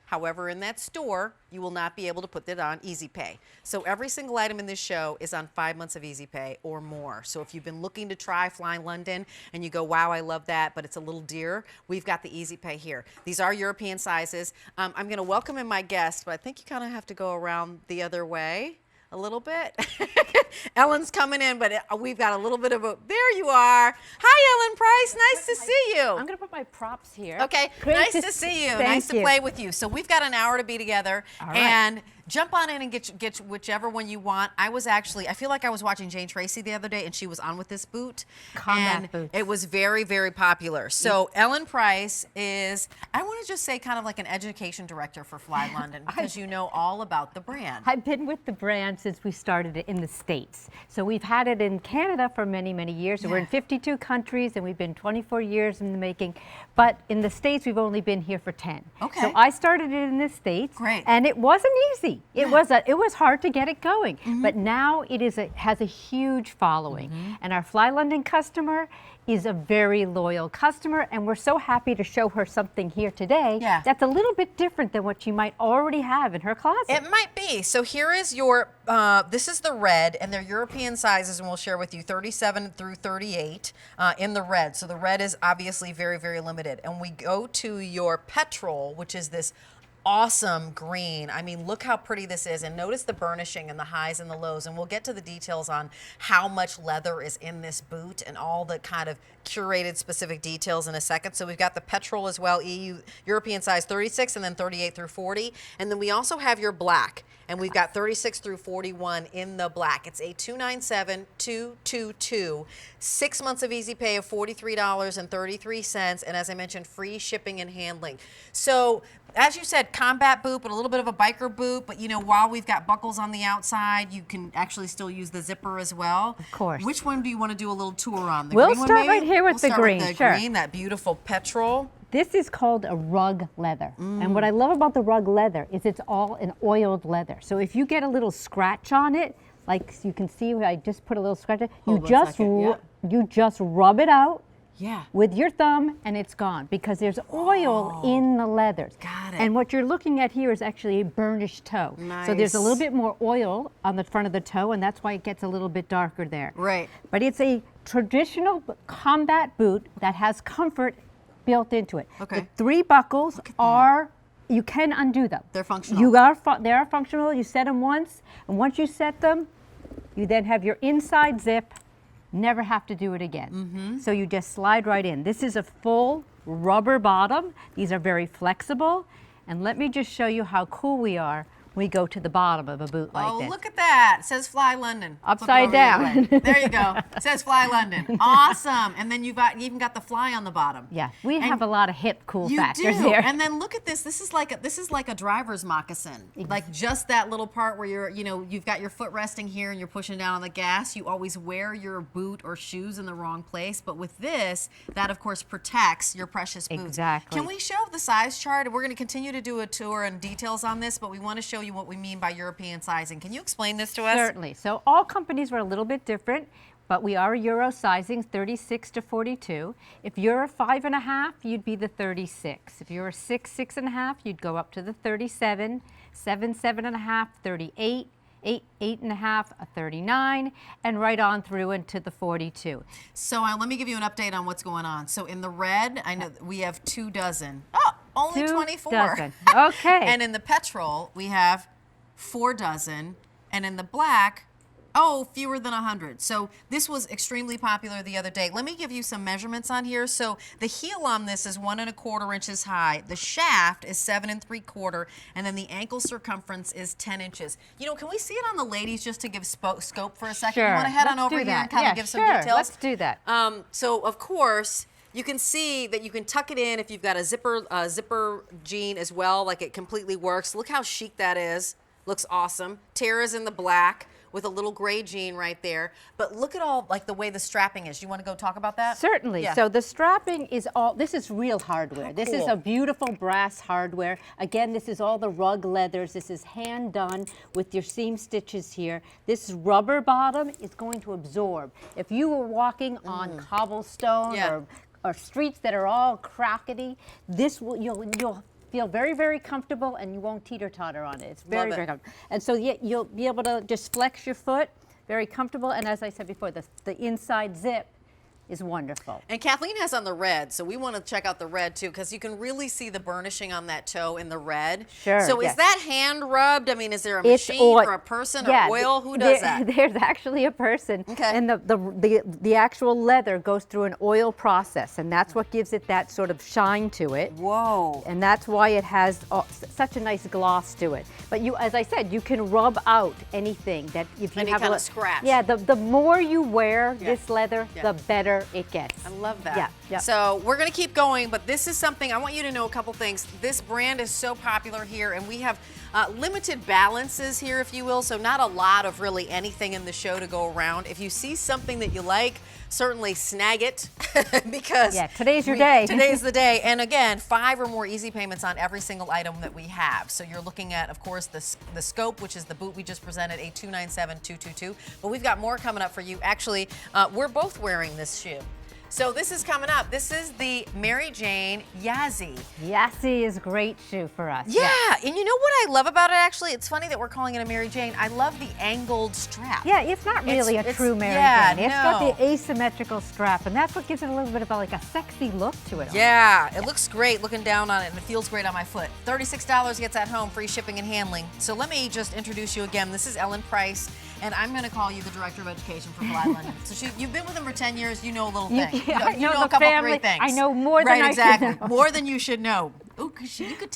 However, in that store, you will not be able to put that on Easy Pay. So every single item in this show is on 5 months of Easy Pay or more. So if you've been looking to try Fly London and you go, wow, I love that, but it's a little dear, we've got the Easy Pay here. These are European sizes. I'm going to welcome in my guest, but I think you kind of have to go around the other way a little bit. Ellen's coming in, but we've got a little bit of a, there you are. Hi, Ellen Price, nice to see you. I'm gonna put my props here. Okay, nice to see you. Nice to play with you. So we've got an hour to be together. All right. And jump on in and get whichever one you want. I feel like I was watching Jane Tracy the other day and she was on with this boot. Combat boots. It was very, very popular. So Ellen Price is, I want to just say kind of like an education director for Fly London because you know all about the brand. I've been with the brand since we started it in the States. So we've had it in Canada for many, many years. So we're in 52 countries and we've been 24 years in the making. But in the States, we've only been here for 10. Okay. So I started it in the States. Great. And it wasn't easy. It was hard to get it going. But now it has a huge following. And our Fly London customer is a very loyal customer, and we're so happy to show her something here today that's a little bit different than what she might already have in her closet. It might be. So here is your, this is the red, and they're European sizes, and we'll share with you 37 through 38 in the red. So the red is obviously very, very limited. And we go to your petrol, which is this awesome green. I mean, look how pretty this is, and notice the burnishing and the highs and the lows, and we'll get to the details on how much leather is in this boot and all the kind of curated specific details in a second. So we've got the petrol as well, European size 36 and then 38 through 40, and then we also have your black, and we've got 36 through 41 in the black. It's a 297-222, 6 months of easy pay of $43.33, and as I mentioned, free shipping and handling. So as you said, combat boot, but a little bit of a biker boot. But you know, while we've got buckles on the outside, you can actually still use the zipper as well. Of course. Which one do you want to do a little tour on? The We'll green one, start maybe? right here with the green, With the sure. green, that beautiful petrol. This is called a rug leather. And what I love about the rug leather is it's all an oiled leather. So if you get a little scratch on it, like you can see I just put a little scratch on, you just rub it out with your thumb and it's gone because there's oil in the leathers. Got it. And what you're looking at here is actually a burnished toe. Nice. So there's a little bit more oil on the front of the toe, and that's why it gets a little bit darker there. Right. But it's a traditional combat boot that has comfort built into it. Okay. The 3 buckles are, you can undo them. They're functional. They are functional. You set them once, and once you set them, you then have your inside zip, never have to do it again. So you just slide right in. This is a full rubber bottom. These are very flexible. And let me just show you how cool we are when we go to the bottom of a boot like this. Oh, look at that. It says Fly London. Upside down. There you go. It says Fly London. Awesome. And then you even got the fly on the bottom. Yeah, we have a lot of hip cool You factors do. here. And then look at this. This is like a driver's moccasin. Like just that little part where you've got your foot resting here and you're pushing down on the gas. You always wear your boot or shoes in the wrong place. But with this, that of course protects your precious boots. Exactly. Can we show the size chart? We're going to continue to do a tour and details on this, but we want to show you what we mean by European sizing. Can you explain this to us? Certainly. So all companies were a little bit different, but we are Euro sizing 36 to 42. If you're a 5.5, you'd be the 36. If you're a 6, 6.5, you'd go up to the 37, 7, 7.5, 38, 8, 8.5, a 39, and right on through into the 42. So let me give you an update on what's going on. So in the red, I know we have 2 dozen. Oh, only 24. 2 dozen. Okay. And in the petrol, we have 4 dozen. And in the black, fewer than 100. So this was extremely popular the other day. Let me give you some measurements on here. So the heel on this is 1 1/4 inches high. The shaft is 7 3/4, and then the ankle circumference is 10 inches. You know, can we see it on the ladies just to give scope for a second? Sure. You want to head on Let's over do here that. and kind of give some details? Let's do that. So of course, you can see that you can tuck it in if you've got a zipper jean as well. Like it completely works. Look how chic that is. Looks awesome. Tara's in the black with a little gray jean right there. But look at all, like the way the strapping is. You want to go talk about that? Certainly. Yeah. So the strapping is this is real hardware. This is cool. a beautiful brass hardware. Again, this is all the rug leathers. This is hand done with your seam stitches here. This rubber bottom is going to absorb. If you were walking on cobblestone or streets that are all crackety, this will, you'll feel very, very comfortable, and you won't teeter-totter on it. It's very, Love it. very comfortable. And so you'll be able to just flex your foot, very comfortable. And as I said before, the inside zip is wonderful. And Kathleen has on the red, so we want to check out the red too, because you can really see the burnishing on that toe in the red. Sure, So yes. is that hand rubbed? I mean, is there a It's machine oil. or a person Yeah, or oil? Who does that? There's actually a person, Okay. and the actual leather goes through an oil process, and that's what gives it that sort of shine to it. Whoa. And that's why it has such a nice gloss to it. But you, as I said, you can rub out anything that if you Any have kind a of scratch. Yeah, the more you wear Yeah. this leather, Yeah. the better it gets. I love that. Yeah, yeah. So we're going to keep going, but this is something I want you to know a couple things. This brand is so popular here, and we have limited balances here, if you will, so not a lot of really anything in the show to go around. If you see something that you like, certainly snag it because Yeah, today's your day. Today's the day. And again, 5 or more easy payments on every single item that we have. So you're looking at, of course, the Scop, which is the boot we just presented, a $297,222. But we've got more coming up for you. Actually, we're both wearing this shoe. So this is coming up. This is the Mary Jane Yazzie. Yazzie is a great shoe for us. Yeah, and you know what I love about it, actually? It's funny that we're calling it a Mary Jane. I love the angled strap. Yeah, it's not really a true Mary yeah, Jane. It's got no. the asymmetrical strap, and that's what gives it a little bit of like a sexy look to it. Yeah, it looks great looking down on it, and it feels great on my foot. $36 gets at home, free shipping and handling. So let me just introduce you again. This is Ellen Price, and I'm going to call you the Director of Education for Fly London. So you've been with them for 10 years. You know a little thing. I You know know a the couple family. great things. I know more than right, I should exactly. know. More than you should know. Ooh, you could